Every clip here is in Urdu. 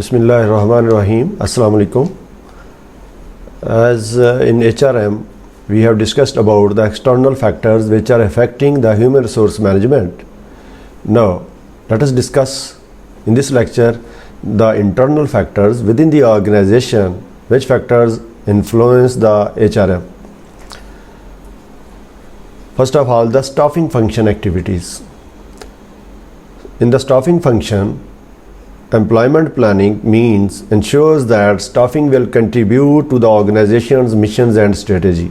Bismillahir Rahmanir Rahim. Assalamu alaikum. As in HRM, we have discussed about the external factors which are affecting the human resource management. Now, let us discuss in this lecture the internal factors within the organization, which factors influence the HRM. First of all, the staffing function activities. In the staffing function, employment planning means ensures that staffing will contribute to the organization's missions and strategy.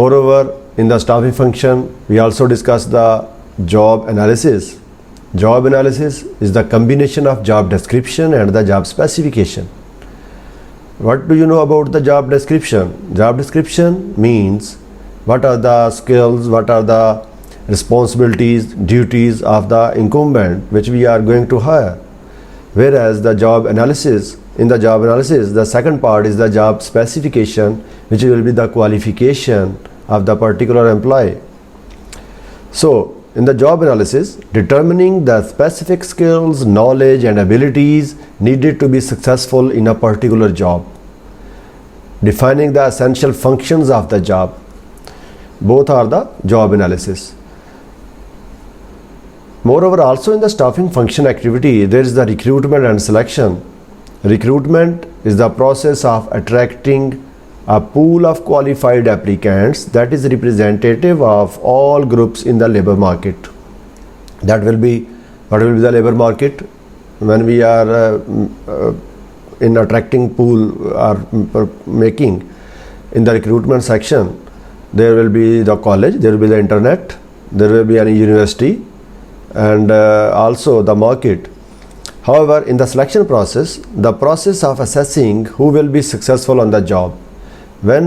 Moreover, in the staffing function, we also discuss the job analysis. Job analysis is the combination of job description and the job specification. What do you know about the job description? Job description means what are the skills, what are the responsibilities, duties of the incumbent which we are going to hire. Whereas the job analysis, in the job analysis, the second part is the job specification, which will be the qualification of the particular employee. So, in the job analysis, determining the specific skills, knowledge and abilities needed to be successful in a particular job. Defining the essential functions of the job. Both are the job analysis. Moreover, also in the staffing function activity, there is the recruitment and selection. Recruitment is the process of attracting a pool of qualified applicants that is representative of all groups in the labor market. That will be, what will be the labor market? When we are in attracting pool or making in the recruitment section, there will be the college, there will be the internet, there will be any university and also the market. However, in the selection process, the process of assessing who will be successful on the job. When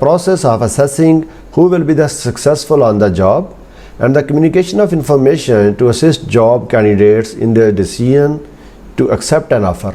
process of assessing who will be the successful on the job and the communication of information to assist job candidates in their decision to accept an offer.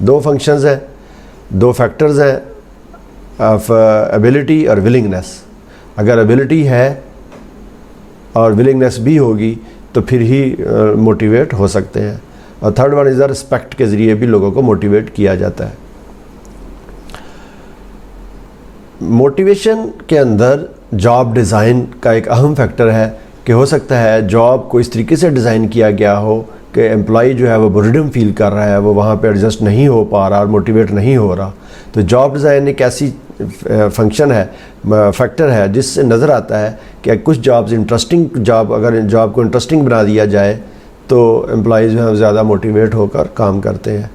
دو فنکشنز ہیں, دو فیکٹرز ہیں آف ایبلٹی اور ولنگنیس. اگر ایبلٹی ہے اور ولنگنیس بھی ہوگی تو پھر ہی موٹیویٹ ہو سکتے ہیں. اور third one is the respect کے ذریعے بھی لوگوں کو موٹیویٹ کیا جاتا ہے. موٹیویشن کے اندر جاب ڈیزائن کا ایک اہم فیکٹر ہے کہ ہو سکتا ہے جاب کو اس طریقے سے ڈیزائن کیا گیا ہو کہ امپلائی جو ہے وہ بورڈم فیل کر رہا ہے, وہ وہاں پہ ایڈجسٹ نہیں ہو پا رہا اور موٹیویٹ نہیں ہو رہا. تو جاب ڈیزائن ایک ایسی فنکشن ہے, فیکٹر ہے جس سے نظر آتا ہے کہ کچھ جابز انٹرسٹنگ جاب, اگر جاب کو انٹرسٹنگ بنا دیا جائے تو امپلائیز جو ہیں زیادہ موٹیویٹ ہو کر کام کرتے ہیں.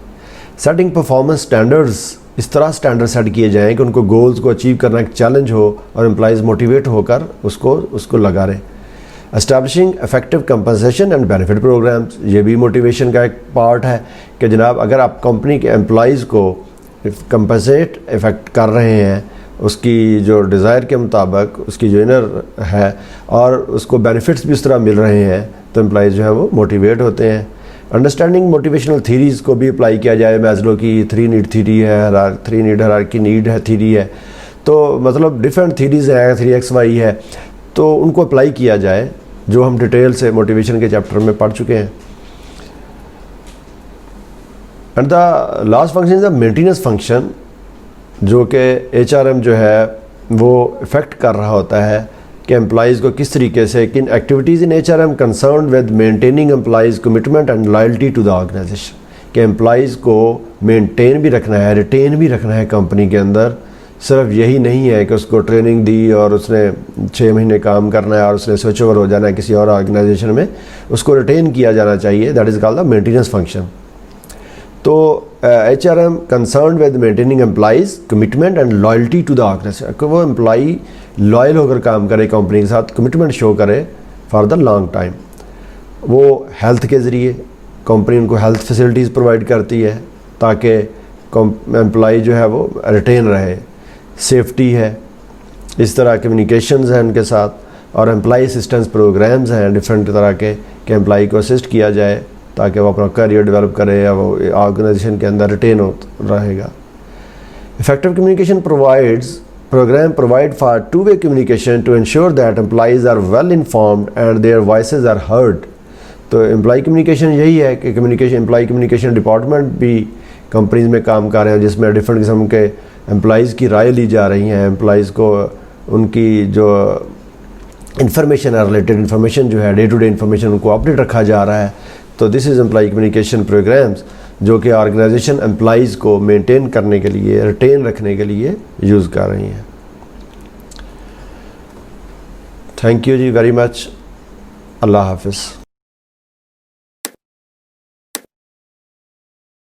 سیٹنگ پرفارمنس اسٹینڈرڈز, اس طرح اسٹینڈرڈ سیٹ کیے جائیں کہ ان کو گولز کو اچیو کرنا ایک چیلنج ہو اور امپلائیز موٹیویٹ ہو کر اس کو لگا رہے. Establishing effective compensation and benefit programmes, یہ بھی موٹیویشن کا ایک پارٹ ہے کہ جناب اگر آپ کمپنی کے امپلائیز کو کمپنسیٹ افیکٹ کر رہے ہیں اس کی جو ڈیزائر کے مطابق, اس کی جو انر ہے, اور اس کو بینیفٹس بھی اس طرح مل رہے ہیں تو امپلائیز جو ہے وہ موٹیویٹ ہوتے ہیں. انڈرسٹینڈنگ موٹیویشنل تھیریز کو بھی اپلائی کیا جائے. میزلو کی 3 نیڈ تھیری ہے, 3 نیڈ ہیرارکی نیڈ ہے تھیری ہے, تو مطلب ڈفرینٹ تھیریز ہیں, 3XY ہے, تو ان کو اپلائی کیا جائے جو ہم ڈیٹیل سے موٹیویشن کے چیپٹر میں پڑھ چکے ہیں. And the last function is the maintenance function, جو کہ HRM جو ہے وہ افیکٹ کر رہا ہوتا ہے کہ امپلائیز کو کس طریقے سے کن activities in HRM concerned with maintaining employees commitment and loyalty to the organisation, کہ امپلائیز کو مینٹین بھی رکھنا ہے, ریٹین بھی رکھنا ہے کمپنی کے اندر. صرف یہی نہیں ہے کہ اس کو ٹریننگ دی اور اس نے 6 مہینے کام کرنا ہے اور اس نے سوئچ اوور ہو جانا ہے کسی اور آرگنائزیشن میں, اس کو ریٹین کیا جانا چاہیے. That is called the maintenance function. تو HRM concerned with maintaining employees commitment and loyalty to the organisation, کہ وہ امپلائی لائل ہو کر کام کرے, کمپنی کے ساتھ کمٹمنٹ شو کرے فار دا لانگ ٹائم. وہ ہیلتھ کے ذریعے کمپنی ان کو ہیلتھ فیسلٹیز پرووائڈ کرتی ہے تاکہ امپلائی جو ہے وہ ریٹین رہے. سیفٹی ہے, اس طرح کمیونیکیشنز ہیں ان کے ساتھ, اور امپلائی اسسٹنس پروگرامز ہیں ڈفرینٹ طرح کے کہ امپلائی کو اسسٹ کیا جائے تاکہ وہ اپنا کیریئر ڈیولپ کرے یا وہ آرگنائزیشن کے اندر ریٹین رہے گا. Effective communication program provide for two-way communication to ensure that employees are well informed and their voices are heard. تو امپلائی کمیونیکیشن یہی ہے کہ امپلائی کمیونیکیشن ڈپارٹمنٹ بھی کمپنیز میں کام کر رہے ہیں جس میں ڈفرینٹ قسم کے امپلائیز کی رائے لی جا رہی ہیں. امپلائیز کو ان کی جو انفارمیشن ہے, ریلیٹڈ انفارمیشن جو ہے, ڈے ٹو ڈے انفارمیشن ان کو اپڈیٹ رکھا جا رہا ہے. تو دس از امپلائی کمیونیکیشن پروگرامز جو کہ آرگنائزیشن امپلائیز کو مینٹین کرنے کے لیے, ریٹین رکھنے کے لیے یوز کر رہی ہیں. Thank you ji very much. اللہ حافظ.